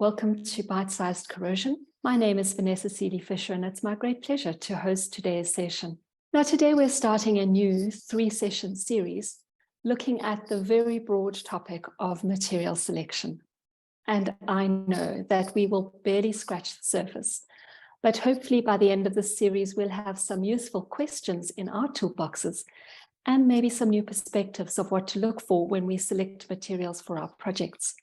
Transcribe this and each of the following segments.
Welcome to Bite-Sized Corrosion. My name is Vanessa Seeley-Fisher, and it's my great pleasure to host today's session. Now, today we're starting a new 3-session series looking at the very broad topic of material selection. And I know that we will barely scratch the surface, but hopefully by the end of this series, we'll have some useful questions in our toolboxes and maybe some new perspectives of what to look for when we select materials for our projects.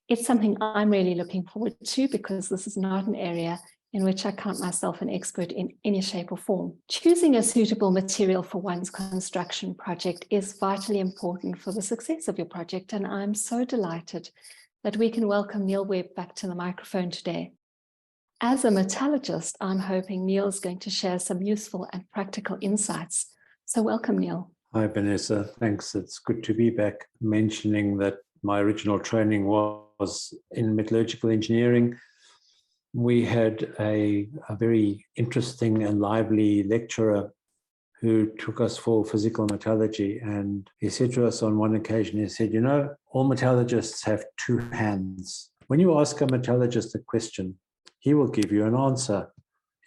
It's something I'm really looking forward to because this is not an area in which I count myself an expert in any shape or form. Choosing a suitable material for one's construction project is vitally important for the success of your project, and I'm so delighted that we can welcome Neil Webb back to the microphone today. As a metallurgist, I'm hoping Neil's going to share some useful and practical insights. So welcome, Neil. Hi, Vanessa. Thanks. It's good to be back. Mentioning that my original training was in metallurgical engineering. We had a very interesting and lively lecturer who took us for physical metallurgy. And he said to us on one occasion, he said, you know, all metallurgists have 2 hands. When you ask a metallurgist a question, he will give you an answer.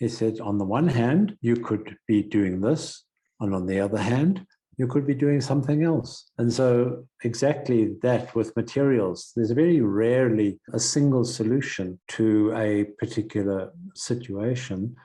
He said, on the one hand, you could be doing this, and on the other hand, you could be doing something else. And so exactly that with materials, there's very rarely a single solution to a particular situation.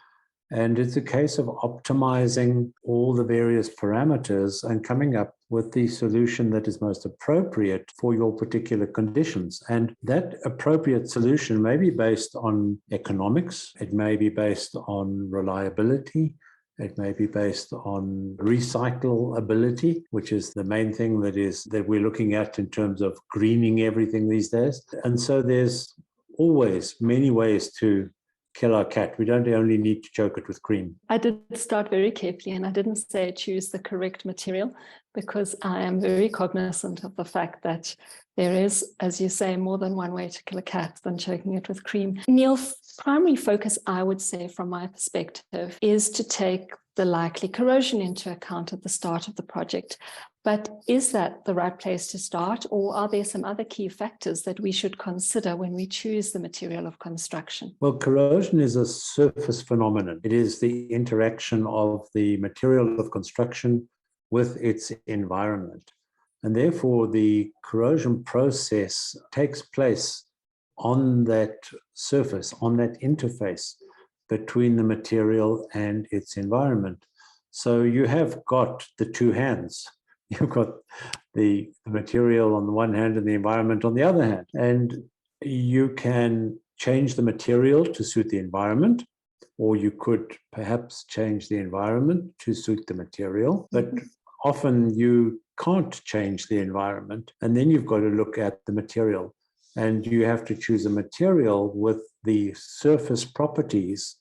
And it's a case of optimizing all the various parameters and coming up with the solution that is most appropriate for your particular conditions. And that appropriate solution may be based on economics, it may be based on reliability, it may be based on recyclability, which is the main thing that we're looking at in terms of greening everything these days. And so there's always many ways to kill our cat. We don't only need to choke it with cream. I did start very carefully, and I didn't say choose the correct material because I am very cognizant of the fact that there is, as you say, more than one way to kill a cat than choking it with cream. Neil, primary focus, I would say, from my perspective, is to take the likely corrosion into account at the start of the project. But is that the right place to start, or are there some other key factors that we should consider when we choose the material of construction? Well, corrosion is a surface phenomenon. It is the interaction of the material of construction with its environment. And therefore, the corrosion process takes place on that surface, on that interface between the material and its environment. So you have got the 2 hands. You've got the material on the one hand and the environment on the other hand. And you can change the material to suit the environment, or you could perhaps change the environment to suit the material. But often you can't change the environment. And then you've got to look at the material. And you have to choose a material with the surface properties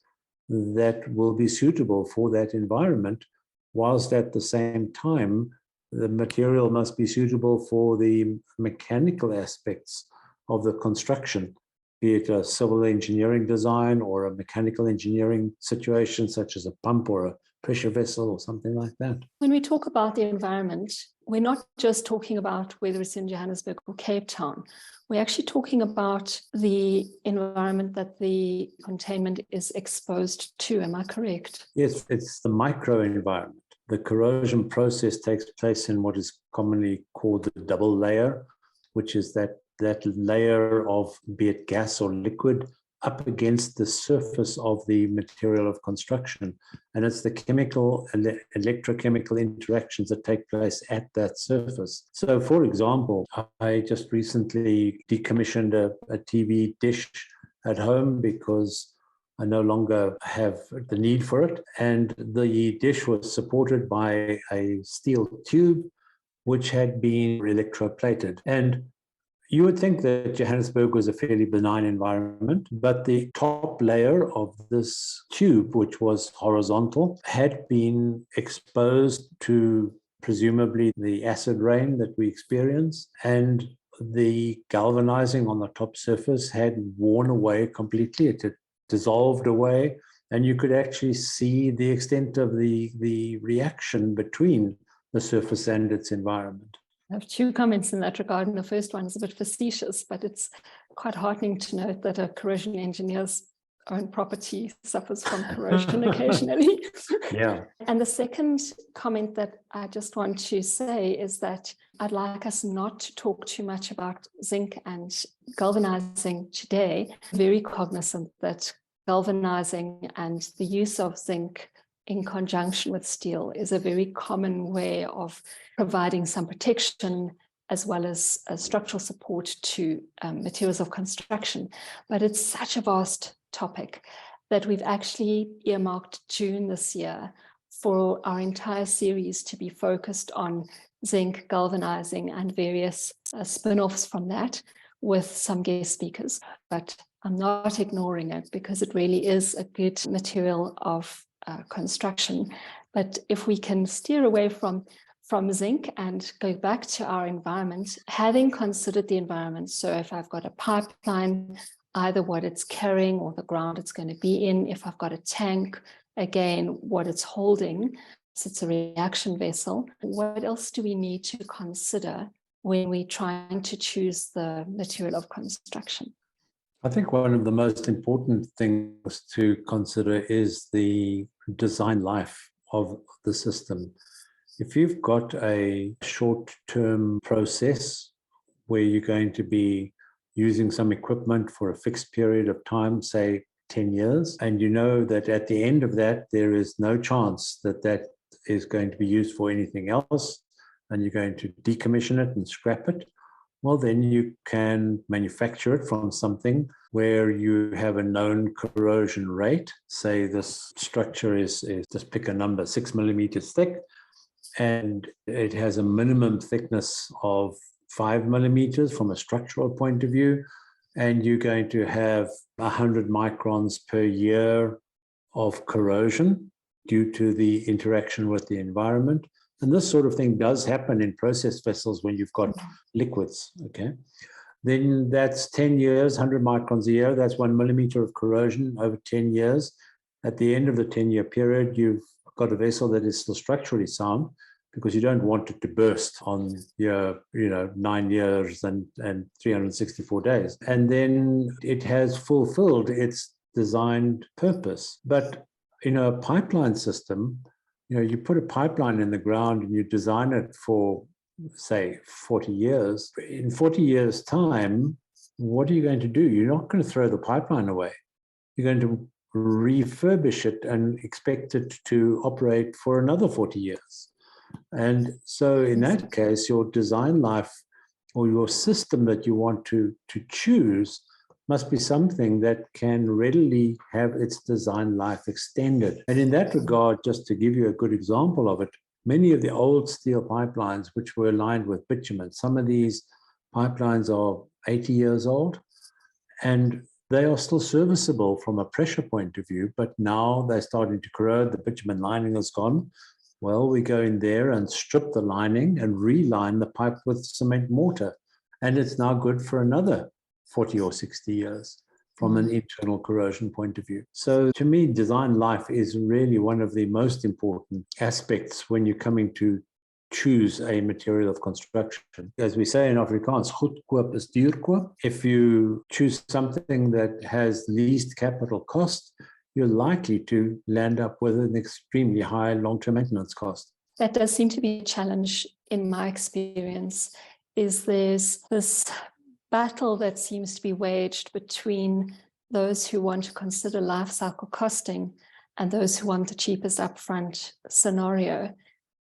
that will be suitable for that environment, whilst at the same time, the material must be suitable for the mechanical aspects of the construction, be it a civil engineering design or a mechanical engineering situation, such as a pump or a pressure vessel or something like that. When we talk about the environment, we're not just talking about whether it's in Johannesburg or Cape Town. We're actually talking about the environment that the containment is exposed to. Am I correct? Yes, it's the microenvironment. The corrosion process takes place in what is commonly called the double layer, which is that layer of, be it gas or liquid, up against the surface of the material of construction. And it's the chemical and electrochemical interactions that take place at that surface. So, for example, I just recently decommissioned a TV dish at home because I no longer have the need for it. And the dish was supported by a steel tube, which had been electroplated. And you would think that Johannesburg was a fairly benign environment, but the top layer of this tube, which was horizontal, had been exposed to presumably the acid rain that we experience, and the galvanizing on the top surface had worn away completely. It had dissolved away, and you could actually see the extent of the reaction between the surface and its environment. I have 2 comments in that regard, and the first one is a bit facetious, but it's quite heartening to note that a corrosion engineer's own property suffers from corrosion occasionally. Yeah. And the second comment that I just want to say is that I'd like us not to talk too much about zinc and galvanizing today. Very cognizant that galvanizing and the use of zinc in conjunction with steel is a very common way of providing some protection as well as structural support to materials of construction. But it's such a vast topic that we've actually earmarked June this year for our entire series to be focused on zinc, galvanizing, and various spin-offs from that with some guest speakers. But I'm not ignoring it because it really is a good material of construction. But if we can steer away from zinc and go back to our environment, having considered the environment, so if I've got a pipeline, either what it's carrying or the ground it's going to be in, if I've got a tank, again, what it's holding, so it's a reaction vessel, what else do we need to consider when we're trying to choose the material of construction? I think one of the most important things to consider is the design life of the system. If you've got a short-term process where you're going to be using some equipment for a fixed period of time, say 10 years, and you know that at the end of that, there is no chance that that is going to be used for anything else, and you're going to decommission it and scrap it, well, then you can manufacture it from something where you have a known corrosion rate. Say this structure is just pick a number, 6 millimeters thick, and it has a minimum thickness of 5 millimeters from a structural point of view, and you're going to have 100 microns per year of corrosion due to the interaction with the environment. And this sort of thing does happen in process vessels when you've got liquids, okay? Then that's 10 years, 100 microns a year, that's 1 millimeter of corrosion over 10 years. At the end of the 10-year period, you've got a vessel that is still structurally sound, because you don't want it to burst on your 9 years and 364 days. And then it has fulfilled its designed purpose. But in a pipeline system, you put a pipeline in the ground and you design it for, say, 40 years. In 40 years' time, what are you going to do? You're not going to throw the pipeline away. You're going to refurbish it and expect it to operate for another 40 years. And so in that case, your design life or your system that you want to choose must be something that can readily have its design life extended. And in that regard, just to give you a good example of it, many of the old steel pipelines, which were lined with bitumen, some of these pipelines are 80 years old, and they are still serviceable from a pressure point of view, but now they're starting to corrode, the bitumen lining is gone. Well, we go in there and strip the lining and reline the pipe with cement mortar, and it's now good for another 40 or 60 years from an internal corrosion point of view. So to me, design life is really one of the most important aspects when you're coming to choose a material of construction. As we say in Afrikaans, goedkoop is duurkoop. If you choose something that has least capital cost, you're likely to land up with an extremely high long-term maintenance cost. That does seem to be a challenge in my experience, is there's this battle that seems to be waged between those who want to consider life cycle costing and those who want the cheapest upfront scenario.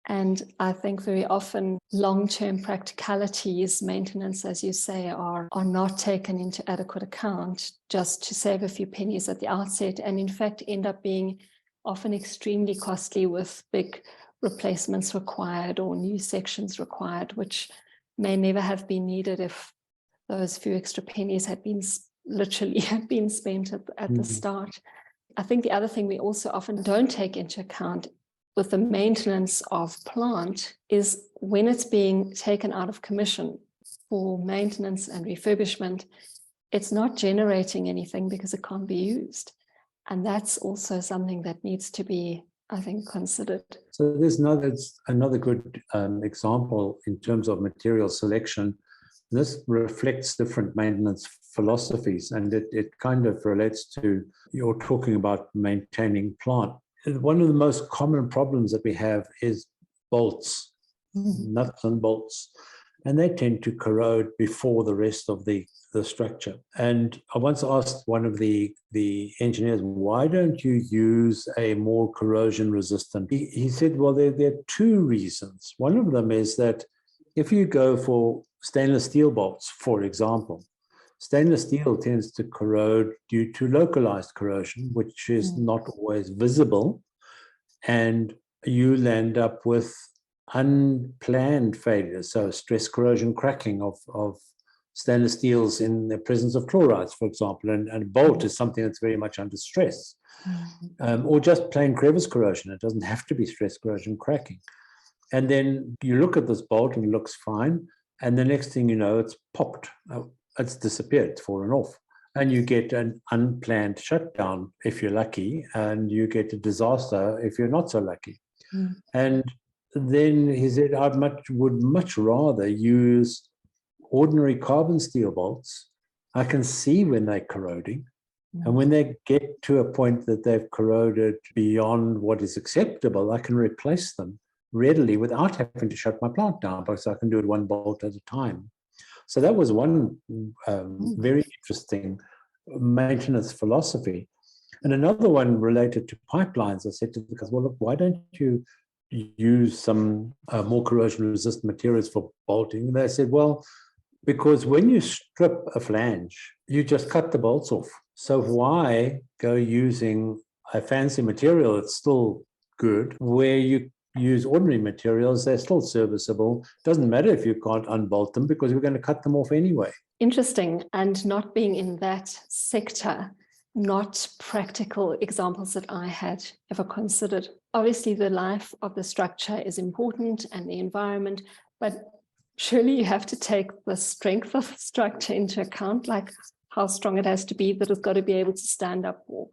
And I think very often long-term practicalities, maintenance, as you say, are not taken into adequate account just to save a few pennies at the outset, and in fact end up being often extremely costly with big replacements required or new sections required, which may never have been needed if those few extra pennies had been spent at the start. I think the other thing we also often don't take into account with the maintenance of plant is when it's being taken out of commission for maintenance and refurbishment, it's not generating anything because it can't be used. And that's also something that needs to be, I think, considered. So there's another good example in terms of material selection This reflects different maintenance philosophies, and it kind of relates to, you're talking about maintaining plant. One of the most common problems that we have is bolts, nuts and bolts, and they tend to corrode before the rest of the structure. And I once asked one of the engineers, why don't you use a more corrosion resistant? He said, well, there are two reasons. One of them is that if you go for stainless steel bolts, for example, stainless steel tends to corrode due to localized corrosion, which is not always visible, and you'll end up with unplanned failures, so stress corrosion cracking of stainless steels in the presence of chlorides, for example, and a bolt is something that's very much under stress, or just plain crevice corrosion. It doesn't have to be stress corrosion cracking. And then you look at this bolt and it looks fine, and the next thing you know, it's popped, it's disappeared, it's fallen off, and you get an unplanned shutdown if you're lucky, and you get a disaster if you're not so lucky. And then he said, I would much rather use ordinary carbon steel bolts. I can see when they're corroding, and when they get to a point that they've corroded beyond what is acceptable, I can replace them readily without having to shut my plant down, because I can do it one bolt at a time. So that was one very interesting maintenance philosophy. And another one related to pipelines. I said to the guys, well, look, why don't you use some more corrosion-resistant materials for bolting? And they said, well, because when you strip a flange, you just cut the bolts off. So why go using a fancy material that's still good, where you use ordinary materials, they're still serviceable. Doesn't matter if you can't unbolt them, because we're going to cut them off anyway. Interesting. And not being in that sector, not practical examples that I had ever considered. Obviously, the life of the structure is important and the environment, but surely you have to take the strength of the structure into account, like how strong it has to be, that it's got to be able to stand up or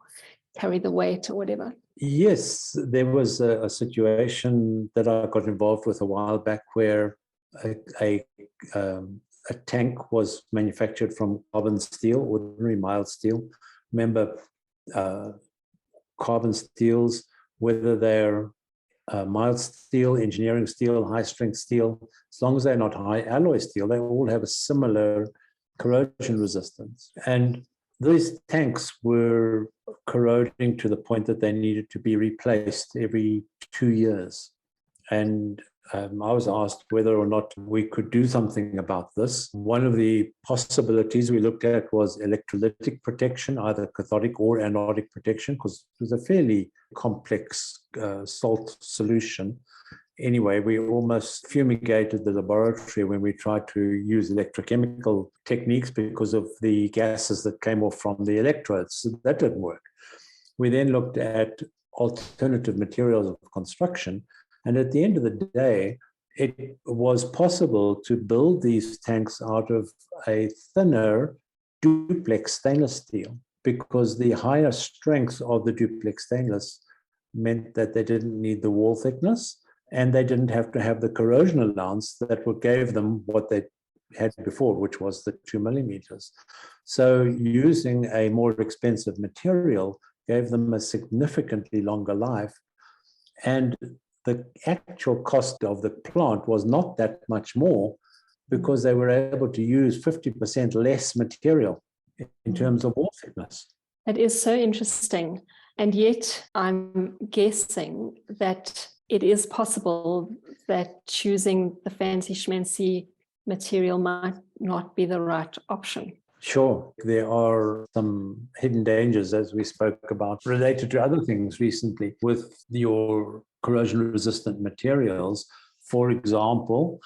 carry the weight or whatever. Yes, there was a situation that I got involved with a while back where a tank was manufactured from carbon steel, ordinary mild steel. Remember, carbon steels, whether they're mild steel, engineering steel, high-strength steel, as long as they're not high alloy steel, they all have a similar corrosion resistance. And these tanks were corroding to the point that they needed to be replaced every 2 years. And I was asked whether or not we could do something about this. One of the possibilities we looked at was electrolytic protection, either cathodic or anodic protection, because it was a fairly complex salt solution. Anyway, we almost fumigated the laboratory when we tried to use electrochemical techniques because of the gases that came off from the electrodes. So that didn't work. We then looked at alternative materials of construction. And at the end of the day, it was possible to build these tanks out of a thinner duplex stainless steel, because the higher strength of the duplex stainless meant that they didn't need the wall thickness, and they didn't have to have the corrosion allowance that gave them what they had before, which was the 2 millimeters. So using a more expensive material gave them a significantly longer life. And the actual cost of the plant was not that much more, because they were able to use 50% less material in terms of wall thickness. It is so interesting. And yet I'm guessing that it is possible that choosing the fancy schmancy material might not be the right option. Sure. There are some hidden dangers, as we spoke about, related to other things recently with your corrosion-resistant materials. For example,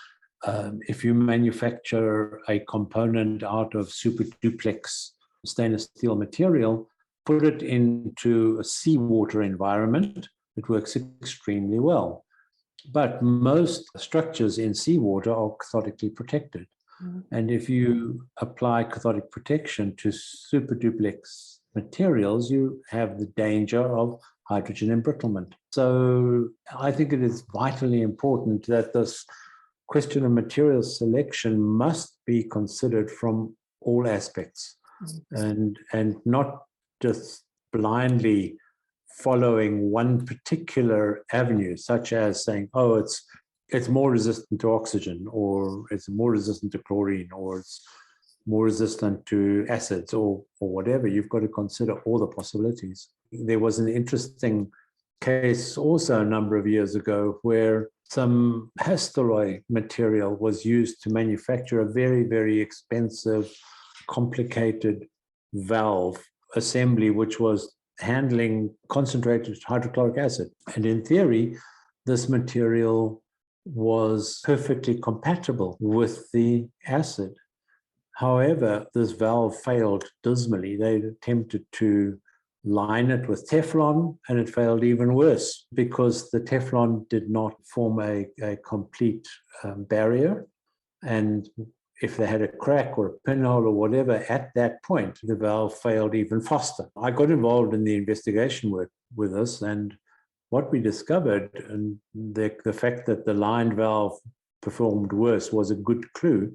if you manufacture a component out of super duplex stainless steel material, put it into a seawater environment, it works extremely well. But most structures in seawater are cathodically protected. And if you apply cathodic protection to super duplex materials, you have the danger of hydrogen embrittlement. So I think it is vitally important that this question of material selection must be considered from all aspects, and not just blindly following one particular avenue, such as saying, oh, it's more resistant to oxygen, or it's more resistant to chlorine, or it's more resistant to acids, or whatever. You've got to consider all the possibilities. There was an interesting case also a number of years ago where some Hastelloy material was used to manufacture a very, very expensive, complicated valve assembly, which was handling concentrated hydrochloric acid. And in theory, this material was perfectly compatible with the acid. However, this valve failed dismally. They attempted to line it with Teflon, and it failed even worse because the Teflon did not form a complete barrier. And if they had a crack or a pinhole or whatever at that point, the valve failed even faster. I got involved in the investigation work with this, and what we discovered, and the fact that the lined valve performed worse was a good clue.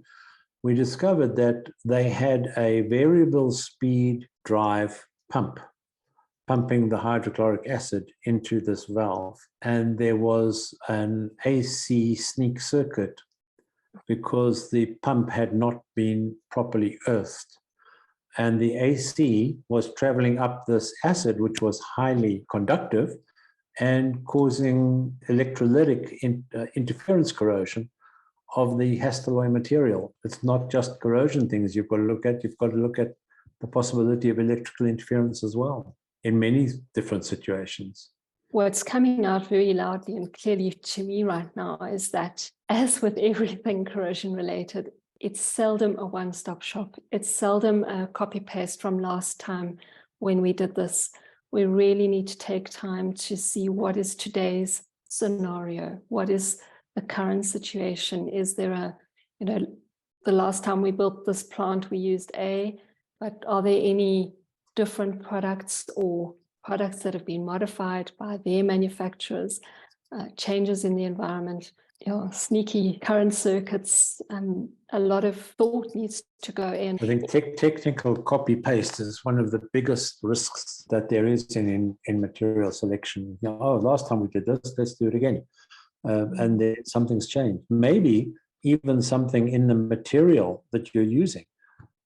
We discovered that they had a variable speed drive pump, pumping the hydrochloric acid into this valve. And there was an AC sneak circuit because the pump had not been properly earthed. And the AC was traveling up this acid, which was highly conductive and causing electrolytic interference corrosion of the Hastelloy material. It's not just corrosion things you've got to look at. You've got to look at the possibility of electrical interference as well in many different situations. What's coming out very loudly and clearly to me right now is that, as with everything corrosion related, it's seldom a one-stop shop. It's seldom a copy-paste from last time when we did this. We really need to take time to see what is today's scenario, what is the current situation. Is there the last time we built this plant, we used A, but are there any different products or products that have been modified by their manufacturers, changes in the environment, sneaky current circuits, a lot of thought needs to go in. I think technical copy-paste is one of the biggest risks that there is in material selection. Last time we did this, let's do it again. And then something's changed. Maybe even something in the material that you're using,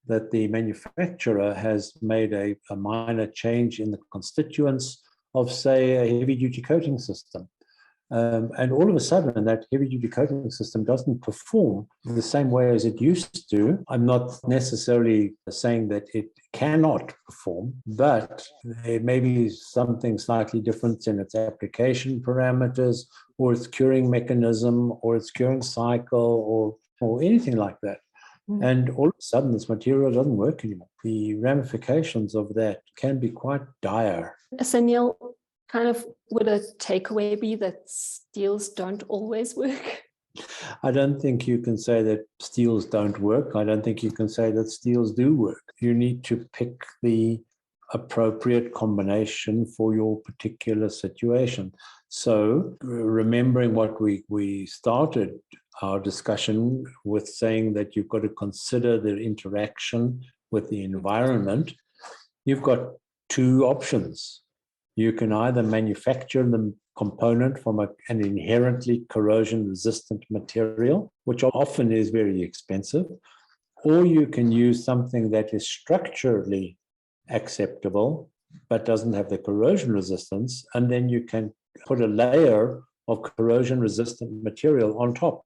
that the manufacturer has made a minor change in the constituents of, say, a heavy-duty coating system. And all of a sudden, that heavy-duty coating system doesn't perform the same way as it used to. I'm not necessarily saying that it cannot perform, but there may be something slightly different in its application parameters, or its curing mechanism, or its curing cycle, or anything like that. And all of a sudden, this material doesn't work anymore. The ramifications of that can be quite dire. So Neil, kind of would a takeaway be that steels don't always work? I don't think you can say that steels don't work. I don't think you can say that steels do work. You need to pick the appropriate combination for your particular situation. So remembering what we started our discussion with, saying that you've got to consider the interaction with the environment, you've got two options. You can either manufacture the component from an inherently corrosion-resistant material, which often is very expensive, or you can use something that is structurally acceptable but doesn't have the corrosion resistance, and then you can put a layer of corrosion-resistant material on top.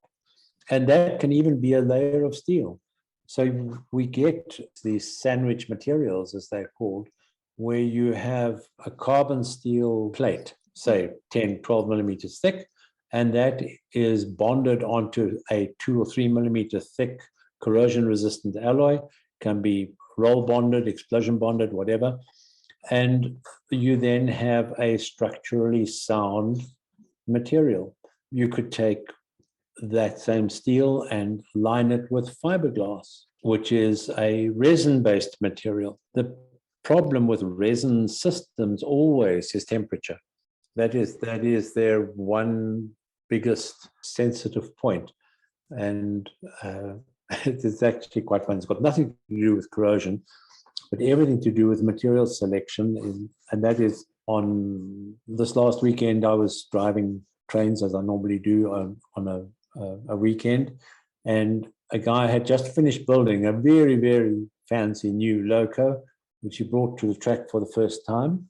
And that can even be a layer of steel. So we get these sandwich materials, as they're called, where you have a carbon steel plate, say 10, 12 millimeters thick, and that is bonded onto a 2 or 3 millimeter thick corrosion-resistant alloy, can be roll bonded, explosion bonded, whatever. And you then have a structurally sound material. You could take that same steel and line it with fiberglass, which is a resin-based material. The problem with resin systems always is temperature. That is their one biggest sensitive point. and it's actually quite fun. It's got nothing to do with corrosion, but everything to do with material selection. And that is, on this last weekend, I was driving trains as I normally do on a weekend, and a guy had just finished building a very, very fancy new loco, which he brought to the track for the first time.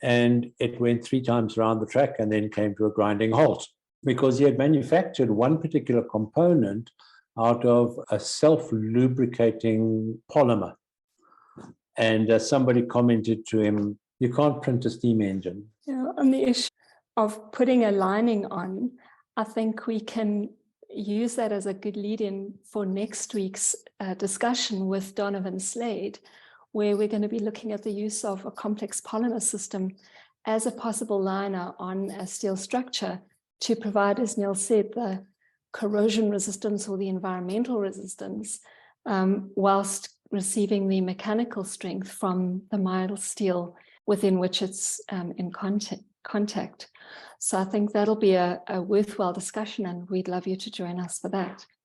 And it went 3 times around the track and then came to a grinding halt, because he had manufactured one particular component out of a self-lubricating polymer. And somebody commented to him, "You can't print a steam engine." Yeah, on the issue of putting a lining on, I think we can use that as a good lead-in for next week's discussion with Donovan Slade, where we're going to be looking at the use of a complex polymer system as a possible liner on a steel structure to provide, as Neil said, the corrosion resistance or the environmental resistance, whilst receiving the mechanical strength from the mild steel within which it's in contact. So I think that'll be a worthwhile discussion, and we'd love you to join us for that.